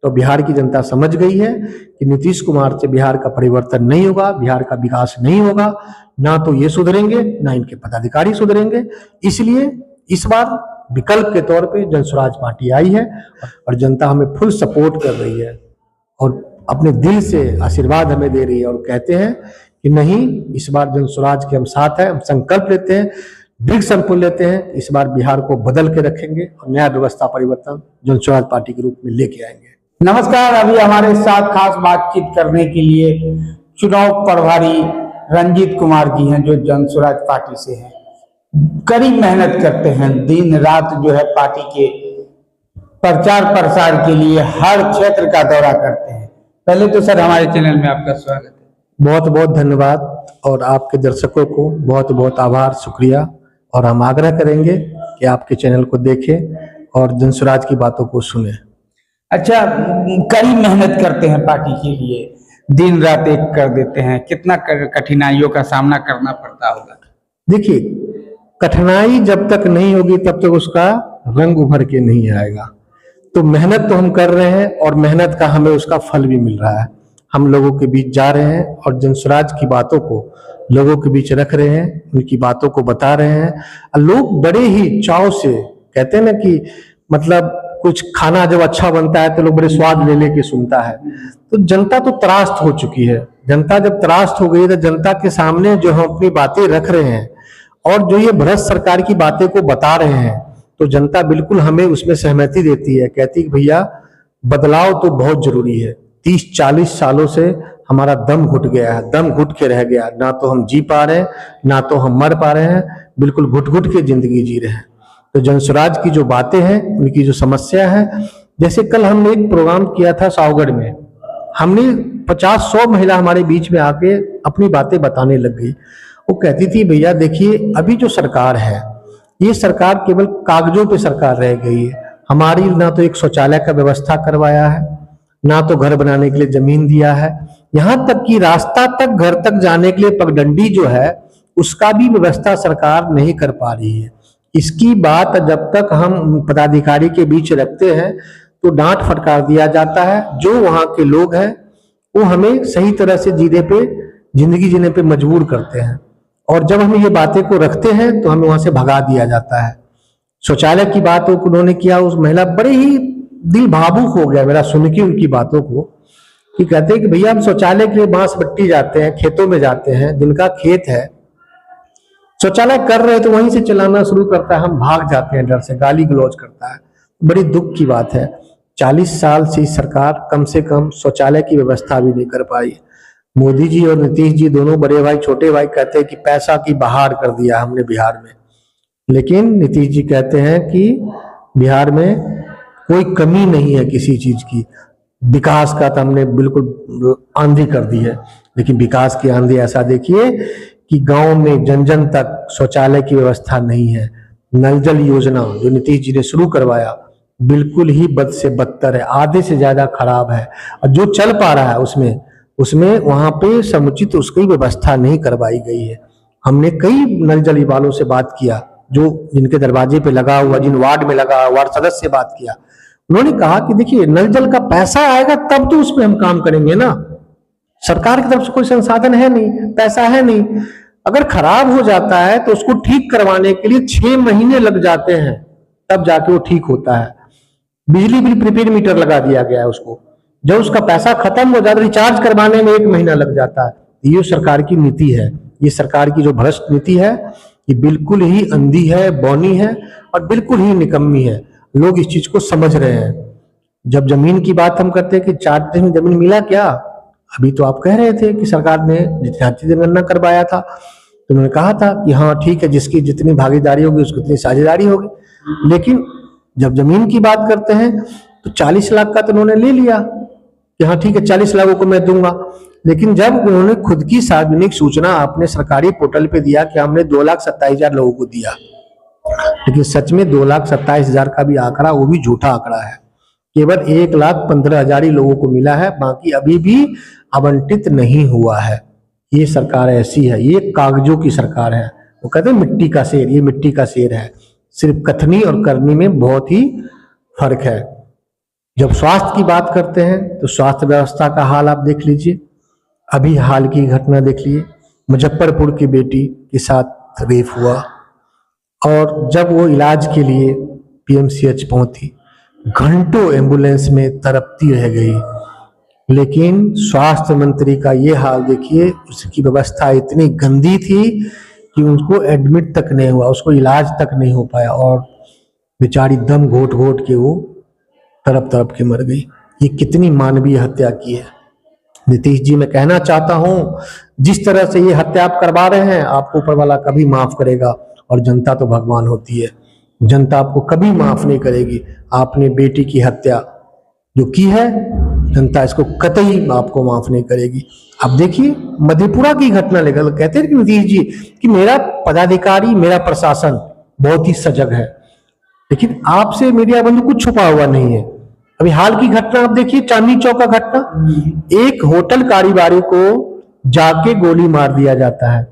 तो बिहार की जनता समझ गई है कि नीतीश कुमार से बिहार का परिवर्तन नहीं होगा, बिहार का विकास नहीं होगा, ना तो ये सुधरेंगे ना इनके पदाधिकारी सुधरेंगे। इसलिए इस बार विकल्प के तौर पे जन स्वराज पार्टी आई है और जनता हमें फुल सपोर्ट कर रही है और अपने दिल से आशीर्वाद हमें दे रही है और कहते हैं कि नहीं, इस बार जन स्वराज के हम साथ हैं। हम संकल्प लेते हैं, दृढ़ संकल्प लेते हैं, इस बार बिहार को बदल के रखेंगे और नया व्यवस्था परिवर्तन जन स्वराज पार्टी के रूप में लेके आएंगे। नमस्कार, अभी हमारे साथ खास बातचीत करने के लिए चुनाव प्रभारी रंजीत कुमार जी हैं, जो जन स्वराज पार्टी से हैं। कड़ी मेहनत करते हैं, दिन रात जो है पार्टी के प्रचार प्रसार के लिए हर क्षेत्र का दौरा करते हैं। पहले तो सर हमारे चैनल में आपका स्वागत है। बहुत बहुत धन्यवाद और आपके दर्शकों को बहुत बहुत आभार, शुक्रिया। और हम आग्रह करेंगे कि आपके चैनल को देखें और जन स्वराज की बातों को सुने। अच्छा, कड़ी मेहनत करते हैं पार्टी के लिए, दिन रात एक कर देते हैं, कितना कठिनाइयों का सामना करना पड़ता होगा? देखिए, कठिनाई जब तक नहीं होगी तब तक उसका रंग उभर के नहीं आएगा। तो मेहनत तो हम कर रहे हैं और मेहनत का हमें उसका फल भी मिल रहा है। हम लोगों के बीच जा रहे हैं और जन स्वराज की बातों को लोगों के बीच रख रहे हैं, उनकी बातों को बता रहे हैं। और लोग बड़े ही चाव से कहते हैं ना कि मतलब कुछ खाना जब अच्छा बनता है तो लोग बड़े स्वाद ले लेके सुनता है। तो जनता तो त्रास्त हो चुकी है। जनता जब त्रास्त हो गई तो जनता के सामने जो हम अपनी बातें रख रहे हैं और जो ये भ्रष्ट सरकार की बातें को बता रहे हैं, तो जनता बिल्कुल हमें उसमें सहमति देती है, कहती है भैया बदलाव तो बहुत जरूरी है। 30-40 सालों से हमारा दम घुट गया है, दम घुट के रह गया, ना तो हम जी पा रहे हैं ना तो हम मर पा रहे हैं, बिल्कुल घुट घुट के जिंदगी जी रहे हैं। तो जन स्वराज की जो बातें हैं, उनकी जो समस्या है, जैसे कल हमने एक प्रोग्राम किया था सावगढ़ में, हमने 50-100 महिला हमारे बीच में आके अपनी बातें बताने लग गई। वो कहती थी भैया देखिए, अभी जो सरकार है ये सरकार केवल कागजों पे सरकार रह गई है। हमारी ना तो एक शौचालय का व्यवस्था करवाया है, ना तो घर बनाने के लिए जमीन दिया है, यहाँ तक कि रास्ता तक घर तक जाने के लिए पगडंडी जो है उसका भी व्यवस्था सरकार नहीं कर पा रही है। इसकी बात जब तक हम पदाधिकारी के बीच रखते हैं तो डांट फटकार दिया जाता है। जो वहाँ के लोग हैं वो हमें सही तरह से जिंदगी जीने पे मजबूर करते हैं और जब हम ये बातें को रखते हैं तो हमें वहां से भगा दिया जाता है। शौचालय की बात उन्होंने किया, उस महिला बड़े ही दिल भावुक हो गया मेरा सुन के उनकी बातों को, कि कहते हैं कि भैया हम शौचालय के लिए बांस बट्टी जाते हैं, खेतों में जाते हैं, जिनका खेत है शौचालय कर रहे हैं तो वहीं से चलाना शुरू करता है, हम भाग जाते हैं डर से, गाली गलौज करता है। बड़ी दुख की बात है, 40 साल से सरकार कम से कम शौचालय की व्यवस्था भी नहीं कर पाई। मोदी जी और नीतीश जी दोनों बड़े भाई छोटे भाई कहते हैं कि पैसा की बहार कर दिया हमने बिहार में, लेकिन नीतीश जी कहते हैं कि बिहार में कोई कमी नहीं है किसी चीज की, विकास का तो हमने बिल्कुल आंधी कर दी है। लेकिन विकास की आंधी ऐसा देखिए कि गांव में जन जन तक शौचालय की व्यवस्था नहीं है। नल जल योजना जो नीतीश जी ने शुरू करवाया बिल्कुल ही बद से बदतर है, आधे से ज्यादा खराब है। और जो चल पा रहा है उसमें वहां पे समुचित उसकी व्यवस्था नहीं करवाई गई है। हमने कई नल जल वालों से बात किया, जो जिनके दरवाजे पे लगा हुआ, जिन वार्ड में लगा, वार्ड सदस्य से बात किया। उन्होंने कहा कि देखिए नल जल का पैसा आएगा तब तो उसमें हम काम करेंगे ना, सरकार की तरफ से कोई संसाधन है नहीं, पैसा है नहीं। अगर खराब हो जाता है तो उसको ठीक करवाने के लिए 6 महीने लग जाते हैं, तब जाके वो ठीक होता है। बिजली बिल प्रीपेड मीटर लगा दिया गया है उसको, जब उसका पैसा खत्म हो जाता है रिचार्ज करवाने में 1 महीना लग जाता है। ये सरकार की नीति है, ये सरकार की जो भ्रष्ट नीति है ये बिल्कुल ही अंधी है, बौनी है और बिल्कुल ही निकम्मी है। लोग इस चीज को समझ रहे हैं। जब जमीन की बात हम करते हैं कि 4 देश में जमीन मिला क्या, अभी तो आप कह रहे थे कि सरकार ने जाति जनगणना करवाया था, तो उन्होंने कहा था कि हाँ ठीक है, जिसकी जितनी भागीदारी होगी उसकी उतनी साझेदारी होगी। लेकिन जब जमीन की बात करते हैं तो 40 लाख का तो उन्होंने ले लिया कि हाँ ठीक है 40 लाख को मैं दूंगा। लेकिन जब उन्होंने खुद की सार्वजनिक सूचना अपने सरकारी पोर्टल पे दिया कि हमने 2,27,000 लोगों को दिया, लेकिन सच में 2,27,000 का भी आंकड़ा वो भी झूठा आंकड़ा है। केवल 1,15,000 ही लोगों को मिला है, बाकी अभी भी आवंटित नहीं हुआ है। ये सरकार ऐसी है, ये कागजों की सरकार है। वो कहते हैं मिट्टी का शेर, ये मिट्टी का शेर है। सिर्फ कथनी और करनी में बहुत ही फर्क है। जब स्वास्थ्य की बात करते हैं तो स्वास्थ्य व्यवस्था का हाल आप देख लीजिए। अभी हाल की घटना देख लीजिए, मुजफ्फरपुर की बेटी के साथ रेप हुआ और जब वो इलाज के लिए पीएमसीएच पहुंची, घंटों एम्बुलेंस में तड़पती रह गई। लेकिन स्वास्थ्य मंत्री का ये हाल देखिए, उसकी व्यवस्था इतनी गंदी थी कि उनको एडमिट तक नहीं हुआ, उसको इलाज तक नहीं हो पाया और बेचारी दम घोट घोट के वो तड़प तड़प के मर गई। ये कितनी मानवीय हत्या की है। नीतीश जी, मैं कहना चाहता हूं, जिस तरह से ये हत्या आप करवा रहे हैं, आपको ऊपर वाला कभी माफ करेगा और जनता तो भगवान होती है, जनता आपको कभी माफ नहीं करेगी। आपने बेटी की हत्या जो की है, जनता इसको कतई आपको माफ नहीं करेगी। अब देखिए मधेपुरा की घटना लेकर कहते हैं कि नीतीश जी कि मेरा पदाधिकारी, मेरा प्रशासन बहुत ही सजग है, लेकिन आपसे मीडिया बंधु कुछ छुपा हुआ नहीं है। अभी हाल की घटना आप देखिए, चांदनी चौक का घटना, एक होटल कारोबारी को जाके गोली मार दिया जाता है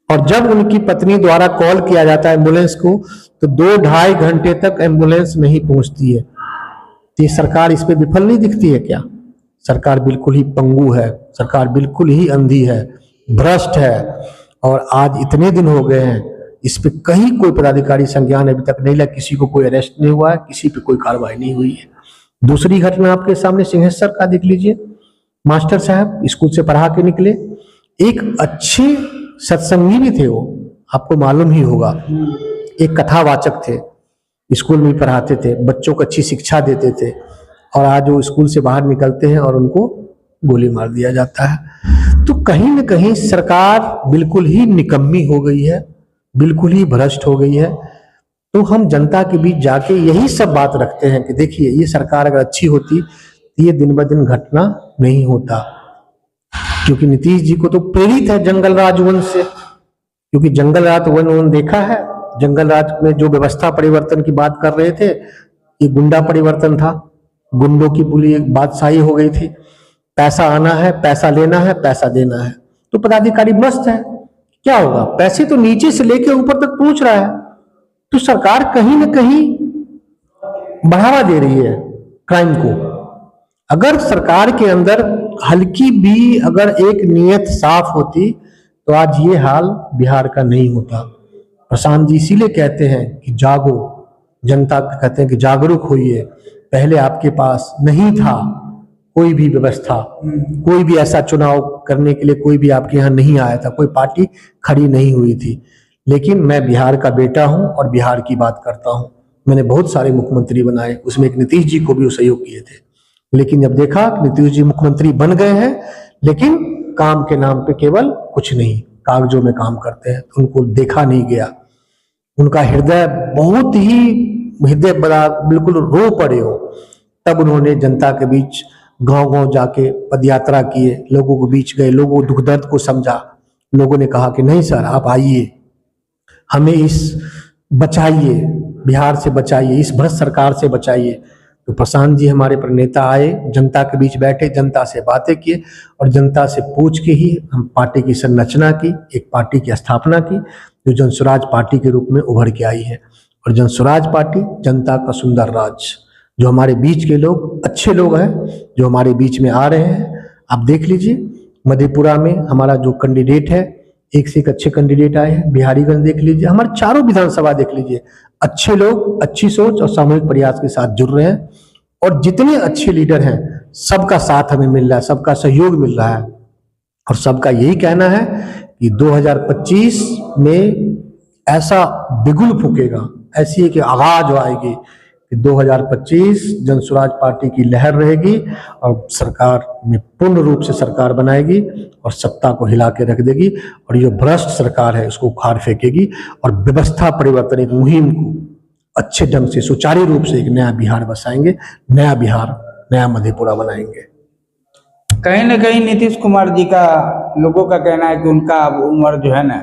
और जब उनकी पत्नी द्वारा कॉल किया जाता है एम्बुलेंस को, तो 2-2.5 घंटे तक एम्बुलेंस नहीं पहुंचती है। तो ये सरकार इस पे विफल नहीं दिखती है क्या? सरकार बिल्कुल ही पंगु है, सरकार बिल्कुल ही अंधी है, भ्रष्ट है। और आज इतने दिन हो गए हैं, इस पे कहीं कोई पदाधिकारी संज्ञान अभी तक नहीं लिया, किसी को कोई अरेस्ट नहीं हुआ है, किसी पे कोई कार्रवाई नहीं हुई है। दूसरी घटना आपके सामने सिंहेश्वर का देख लीजिए। मास्टर साहब स्कूल से पढ़ा के निकले, एक अच्छे सत्संगी भी थे वो, आपको मालूम ही होगा, एक कथावाचक थे, स्कूल में पढ़ाते थे, बच्चों को अच्छी शिक्षा देते थे, और आज वो स्कूल से बाहर निकलते हैं और उनको गोली मार दिया जाता है। तो कहीं ना कहीं सरकार बिल्कुल ही निकम्मी हो गई है, बिल्कुल ही भ्रष्ट हो गई है। तो हम जनता के बीच जाके यही सब बात रखते हैं कि देखिए, ये सरकार अगर अच्छी होती तो ये दिन ब दिन घटना नहीं होता, क्योंकि नीतीश जी को तो प्रेरित है जंगल राज वन से, क्योंकि जंगल राज वन देखा है। जंगल राज में जो व्यवस्था परिवर्तन की बात कर रहे थे, ये गुंडा परिवर्तन था, गुंडों की पूरी बादशाही हो गई थी। पैसा आना है, पैसा लेना है, पैसा देना है, तो पदाधिकारी मस्त है। क्या होगा? पैसे तो नीचे से लेके ऊपर तक पहुंच रहा है। तो सरकार कहीं ना कहीं बढ़ावा दे रही है क्राइम को। अगर सरकार के अंदर हल्की भी अगर एक नियत साफ होती तो आज ये हाल बिहार का नहीं होता। प्रशांत जी इसीलिए कहते हैं कि जागो, जनता कहते हैं कि जागरूक होइए। पहले आपके पास नहीं था कोई भी व्यवस्था, कोई भी ऐसा चुनाव करने के लिए कोई भी आपके यहाँ नहीं आया था, कोई पार्टी खड़ी नहीं हुई थी। लेकिन मैं बिहार का बेटा हूं और बिहार की बात करता हूं। मैंने बहुत सारे मुख्यमंत्री बनाए, उसमें एक नीतीश जी को भी सहयोग किए थे। लेकिन जब देखा कि नीतीश जी मुख्यमंत्री बन गए हैं, लेकिन काम के नाम पे केवल कुछ नहीं, कागजों में काम करते हैं, तो उनको देखा नहीं गया। उनका हृदय बहुत ही हृदय बड़ा, बिल्कुल रो पड़े हो। तब उन्होंने जनता के बीच गांव-गांव जाके पदयात्रा किए, लोगों के बीच गए, लोगों को दुख दर्द को समझा। लोगों ने कहा कि नहीं सर, आप आइए, हमें इस बचाइए, बिहार से बचाइए, इस भ्रष्ट सरकार से बचाइए। तो प्रशांत जी हमारे पर नेता आए, जनता के बीच बैठे, जनता से बातें किए और जनता से पूछ के ही हम पार्टी की संरचना की, एक पार्टी की स्थापना की जो जनसुराज पार्टी के रूप में उभर के आई है। और जनसुराज पार्टी जनता का सुंदर राज, जो हमारे बीच के लोग अच्छे लोग हैं, जो हमारे बीच में आ रहे हैं। आप देख लीजिए मधेपुरा में हमारा जो कैंडिडेट है, एक से एक अच्छे कैंडिडेट आए हैं। बिहारीगंज देख लीजिए, हमारे चारों विधानसभा देख लीजिए, अच्छे लोग अच्छी सोच और सामूहिक प्रयास के साथ जुड़ रहे हैं। और जितने अच्छे लीडर हैं, सबका साथ हमें मिल रहा है, सबका सहयोग मिल रहा है। और सबका यही कहना है कि 2025 में ऐसा बिगुल फूकेगा, ऐसी एक आवाज आएगी कि 2025 जनसुराज पार्टी की लहर रहेगी और सरकार में पूर्ण रूप से सरकार बनाएगी और सत्ता को हिला के रख देगी। और ये भ्रष्ट सरकार है, उसको उखाड़ फेंकेगी और व्यवस्था परिवर्तन एक मुहिम को अच्छे ढंग से सुचारू रूप से एक नया बिहार बसाएंगे, नया बिहार, नया मधेपुरा बनाएंगे। कहीं ना कहीं नीतीश कुमार जी का, लोगों का कहना है कि उनका अब उम्र जो है ना,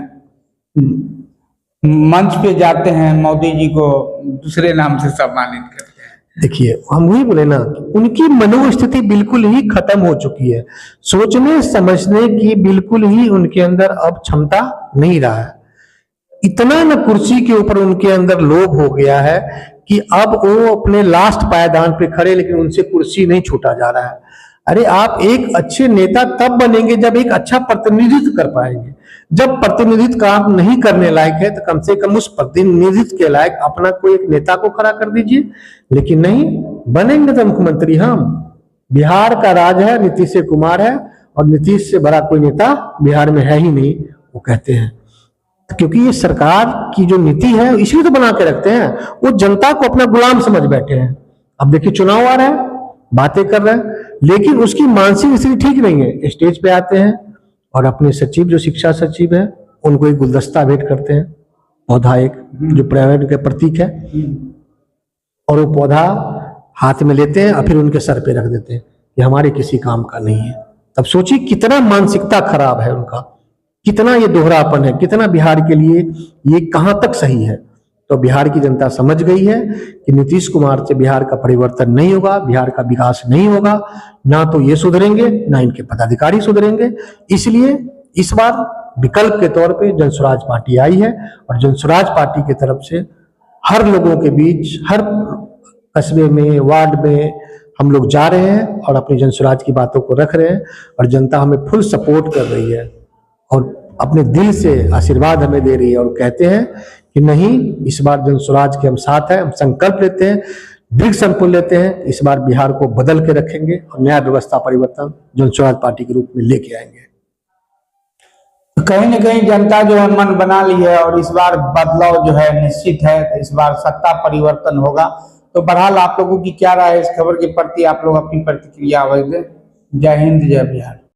मंच पे जाते हैं, मोदी जी को दूसरे नाम से सम्मानित करते हैं। देखिए, हम वही बोले ना, उनकी मनोस्थिति बिल्कुल ही खत्म हो चुकी है। सोचने समझने की बिल्कुल ही उनके अंदर अब क्षमता नहीं रहा है। इतना न कुर्सी के ऊपर उनके अंदर लोभ हो गया है कि अब वो अपने लास्ट पायदान पे खड़े, लेकिन उनसे कुर्सी नहीं छूटा जा रहा है। अरे आप एक अच्छे नेता तब बनेंगे जब एक अच्छा प्रतिनिधित्व कर पाएंगे। जब प्रतिनिधित्व काम नहीं करने लायक है तो कम से कम उस प्रतिनिधित्व के लायक अपना कोई एक नेता को खड़ा कर दीजिए। लेकिन नहीं, बनेंगे तो मुख्यमंत्री हम। बिहार का राज है, नीतीश कुमार है, और नीतीश से बड़ा कोई नेता बिहार में है ही नहीं, वो कहते हैं। क्योंकि ये सरकार की जो नीति है इसलिए तो बना के रखते हैं, वो जनता को अपना गुलाम समझ बैठे हैं। अब देखिए चुनाव आ रहा है, बातें कर रहे हैं, लेकिन उसकी मानसिक स्थिति ठीक नहीं है। स्टेज पे आते हैं और अपने सचिव जो शिक्षा सचिव है उनको एक गुलदस्ता भेंट करते हैं, पौधा एक जो पर्यावरण के प्रतीक है, और वो पौधा हाथ में लेते हैं और फिर उनके सर पे रख देते हैं कि हमारे किसी काम का नहीं है। तब सोचिए कितना मानसिकता खराब है उनका, कितना ये दोहरापन है, कितना बिहार के लिए ये कहां तक सही है। तो बिहार की जनता समझ गई है कि नीतीश कुमार से बिहार का परिवर्तन नहीं होगा, बिहार का विकास नहीं होगा, ना तो ये सुधरेंगे ना इनके पदाधिकारी सुधरेंगे। इसलिए इस बार विकल्प के तौर पे जनसुराज पार्टी आई है, और जनसुराज पार्टी की तरफ से हर लोगों के बीच, हर कस्बे में, वार्ड में हम लोग जा रहे हैं और अपनी जनसुराज की बातों को रख रहे हैं, और जनता हमें फुल सपोर्ट कर रही है और अपने दिल से आशीर्वाद हमें दे रही है, और कहते हैं कि नहीं, इस बार जनसुराज के हम साथ हैं। हम संकल्प लेते हैं, दृढ़ संकल्प लेते हैं, इस बार बिहार को बदल के रखेंगे और नया व्यवस्था परिवर्तन जनसुराज पार्टी के रूप में लेके आएंगे। कहीं न कहीं जनता जो है मन बना ली है और इस बार बदलाव जो है निश्चित है, तो इस बार सत्ता परिवर्तन होगा। तो बहरहाल आप लोगों की क्या राय है इस खबर के प्रति, आप लोग अपनी प्रतिक्रिया अवश्य दें। जय हिंद, जय बिहार।